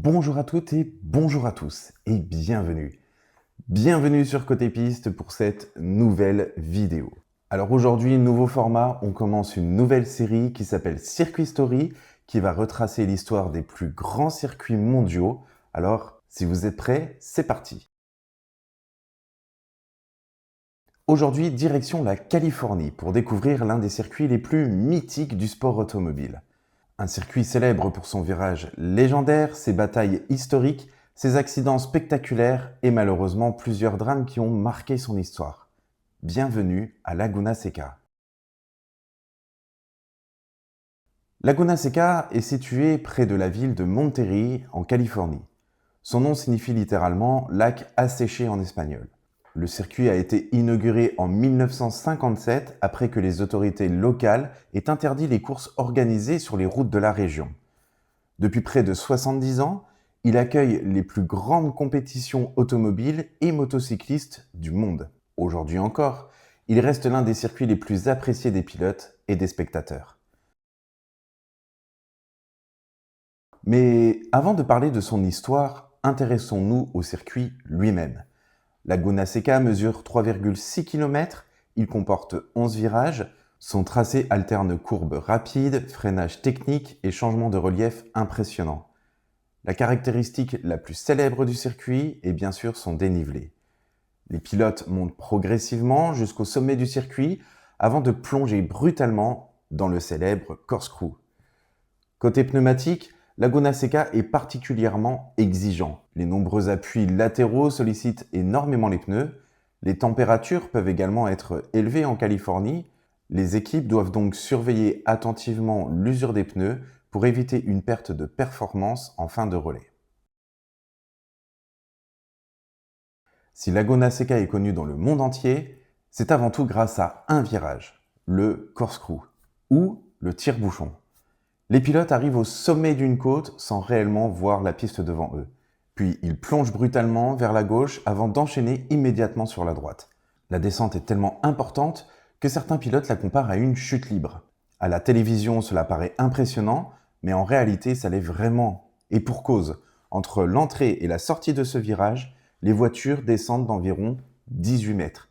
Bonjour à toutes et bonjour à tous et bienvenue. Bienvenue sur Côté Piste pour cette nouvelle vidéo. Alors aujourd'hui, nouveau format, on commence une nouvelle série qui s'appelle Circuit Story qui va retracer l'histoire des plus grands circuits mondiaux. Alors, si vous êtes prêts, c'est parti. Aujourd'hui, direction la Californie pour découvrir l'un des circuits les plus mythiques du sport automobile. Un circuit célèbre pour son virage légendaire, ses batailles historiques, ses accidents spectaculaires et malheureusement plusieurs drames qui ont marqué son histoire. Bienvenue à Laguna Seca. Laguna Seca est située près de la ville de Monterrey, en Californie. Son nom signifie littéralement lac asséché en espagnol. Le circuit a été inauguré en 1957 après que les autorités locales aient interdit les courses organisées sur les routes de la région. Depuis près de 70 ans, il accueille les plus grandes compétitions automobiles et motocyclistes du monde. Aujourd'hui encore, il reste l'un des circuits les plus appréciés des pilotes et des spectateurs. Mais avant de parler de son histoire, intéressons-nous au circuit lui-même. Laguna Seca mesure 3,6 km, il comporte 11 virages, son tracé alterne courbes rapides, freinage technique et changement de relief impressionnant. La caractéristique la plus célèbre du circuit est bien sûr son dénivelé. Les pilotes montent progressivement jusqu'au sommet du circuit avant de plonger brutalement dans le célèbre corkscrew. Côté pneumatique, Laguna Seca est particulièrement exigeant. Les nombreux appuis latéraux sollicitent énormément les pneus. Les températures peuvent également être élevées en Californie. Les équipes doivent donc surveiller attentivement l'usure des pneus pour éviter une perte de performance en fin de relais. Si Laguna Seca est connu dans le monde entier, c'est avant tout grâce à un virage, le corkscrew, ou le tire-bouchon. Les pilotes arrivent au sommet d'une côte sans réellement voir la piste devant eux. Puis ils plongent brutalement vers la gauche avant d'enchaîner immédiatement sur la droite. La descente est tellement importante que certains pilotes la comparent à une chute libre. À la télévision, cela paraît impressionnant, mais en réalité, ça l'est vraiment. Et pour cause, entre l'entrée et la sortie de ce virage, les voitures descendent d'environ 18 mètres.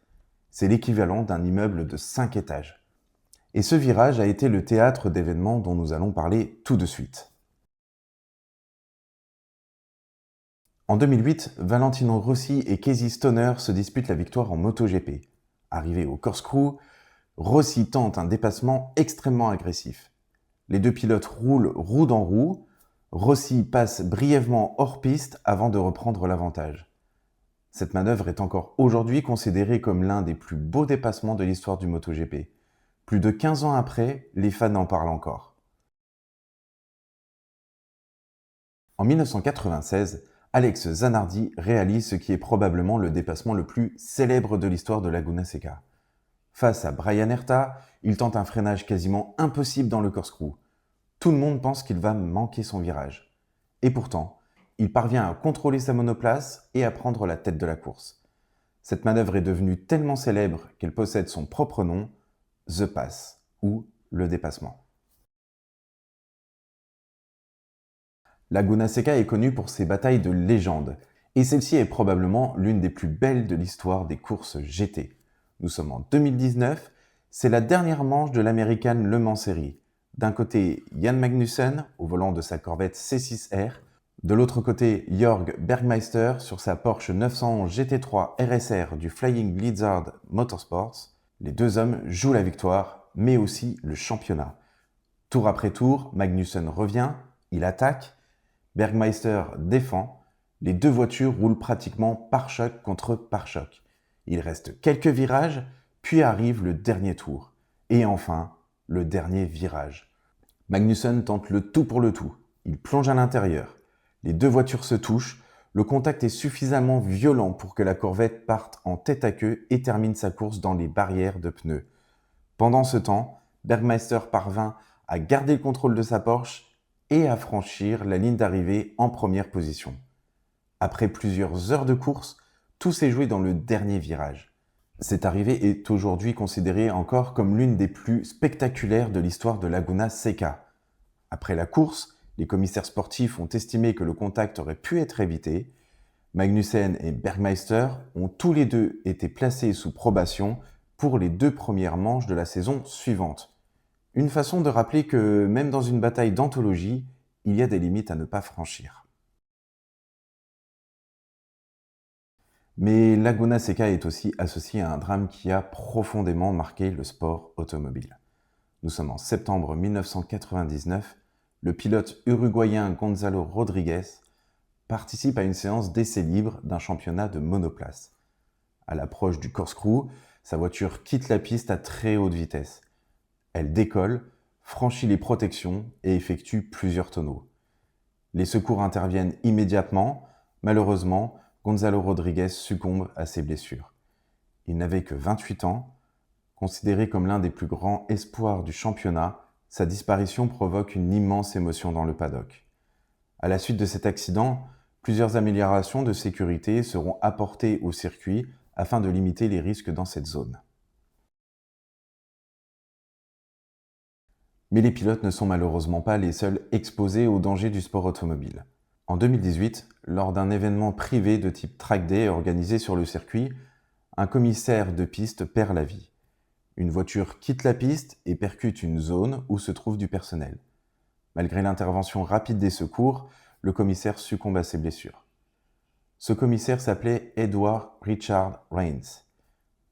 C'est l'équivalent d'un immeuble de 5 étages. Et ce virage a été le théâtre d'événements dont nous allons parler tout de suite. En 2008, Valentino Rossi et Casey Stoner se disputent la victoire en MotoGP. Arrivé au corkscrew, Rossi tente un dépassement extrêmement agressif. Les deux pilotes roulent roue dans roue. Rossi passe brièvement hors piste avant de reprendre l'avantage. Cette manœuvre est encore aujourd'hui considérée comme l'un des plus beaux dépassements de l'histoire du MotoGP. Plus de 15 ans après, les fans en parlent encore. En 1996, Alex Zanardi réalise ce qui est probablement le dépassement le plus célèbre de l'histoire de Laguna Seca. Face à Brian Herta, il tente un freinage quasiment impossible dans le corkscrew. Tout le monde pense qu'il va manquer son virage. Et pourtant, il parvient à contrôler sa monoplace et à prendre la tête de la course. Cette manœuvre est devenue tellement célèbre qu'elle possède son propre nom, The Pass, ou le dépassement. Laguna Seca est connue pour ses batailles de légende, et celle-ci est probablement l'une des plus belles de l'histoire des courses GT. Nous sommes en 2019, c'est la dernière manche de l'American Le Mans Series. D'un côté, Jan Magnussen au volant de sa Corvette C6R, de l'autre côté, Jörg Bergmeister sur sa Porsche 911 GT3 RSR du Flying Lizard Motorsports. Les deux hommes jouent la victoire, mais aussi le championnat. Tour après tour, Magnussen revient, il attaque, Bergmeister défend. Les deux voitures roulent pratiquement pare-choc contre pare-choc. Il reste quelques virages, puis arrive le dernier tour. Et enfin, le dernier virage. Magnussen tente le tout pour le tout. Il plonge à l'intérieur. Les deux voitures se touchent. Le contact est suffisamment violent pour que la Corvette parte en tête à queue et termine sa course dans les barrières de pneus. Pendant ce temps, Bergmeister parvint à garder le contrôle de sa Porsche et à franchir la ligne d'arrivée en première position. Après plusieurs heures de course, tout s'est joué dans le dernier virage. Cette arrivée est aujourd'hui considérée encore comme l'une des plus spectaculaires de l'histoire de Laguna Seca. Après la course, Les commissaires sportifs ont estimé que le contact aurait pu être évité. Magnussen et Bergmeister ont tous les deux été placés sous probation pour les 2 premières manches de la saison suivante. Une façon de rappeler que même dans une bataille d'anthologie, il y a des limites à ne pas franchir. Mais Laguna Seca est aussi associé à un drame qui a profondément marqué le sport automobile. Nous sommes en septembre 1999, le pilote uruguayen Gonzalo Rodriguez participe à une séance d'essai libre d'un championnat de monoplace. À l'approche du corkscrew, sa voiture quitte la piste à très haute vitesse. Elle décolle, franchit les protections et effectue plusieurs tonneaux. Les secours interviennent immédiatement. Malheureusement, Gonzalo Rodriguez succombe à ses blessures. Il n'avait que 28 ans. Considéré comme l'un des plus grands espoirs du championnat, sa disparition provoque une immense émotion dans le paddock. À la suite de cet accident, plusieurs améliorations de sécurité seront apportées au circuit afin de limiter les risques dans cette zone. Mais les pilotes ne sont malheureusement pas les seuls exposés aux dangers du sport automobile. En 2018, lors d'un événement privé de type track day organisé sur le circuit, un commissaire de piste perd la vie. Une voiture quitte la piste et percute une zone où se trouve du personnel. Malgré l'intervention rapide des secours, le commissaire succombe à ses blessures. Ce commissaire s'appelait Edward Richard Rains.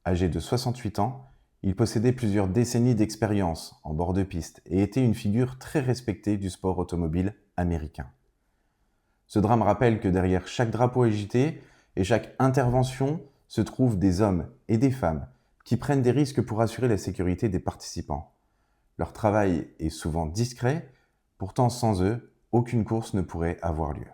Âgé de 68 ans, il possédait plusieurs décennies d'expérience en bord de piste et était une figure très respectée du sport automobile américain. Ce drame rappelle que derrière chaque drapeau agité et chaque intervention se trouvent des hommes et des femmes qui prennent des risques pour assurer la sécurité des participants. Leur travail est souvent discret, pourtant sans eux, aucune course ne pourrait avoir lieu.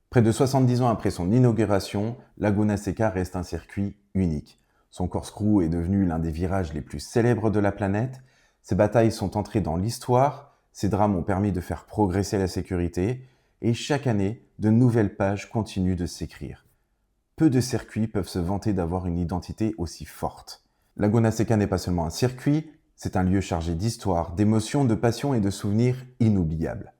Près de 70 ans après son inauguration, Laguna Seca reste un circuit unique. Son corkscrew est devenu l'un des virages les plus célèbres de la planète. Ses batailles sont entrées dans l'histoire, ces drames ont permis de faire progresser la sécurité, et chaque année, de nouvelles pages continuent de s'écrire. Peu de circuits peuvent se vanter d'avoir une identité aussi forte. Laguna Seca n'est pas seulement un circuit, c'est un lieu chargé d'histoire, d'émotions, de passion et de souvenirs inoubliables.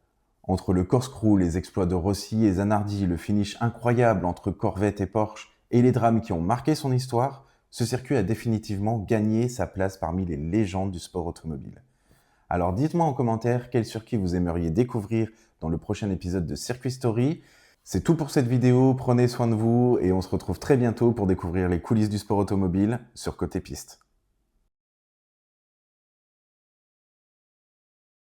Entre le corkscrew, les exploits de Rossi et Zanardi, le finish incroyable entre Corvette et Porsche, et les drames qui ont marqué son histoire, ce circuit a définitivement gagné sa place parmi les légendes du sport automobile. Alors dites-moi en commentaire quel circuit vous aimeriez découvrir dans le prochain épisode de Circuit Story. C'est tout pour cette vidéo, prenez soin de vous et on se retrouve très bientôt pour découvrir les coulisses du sport automobile sur Côté Piste.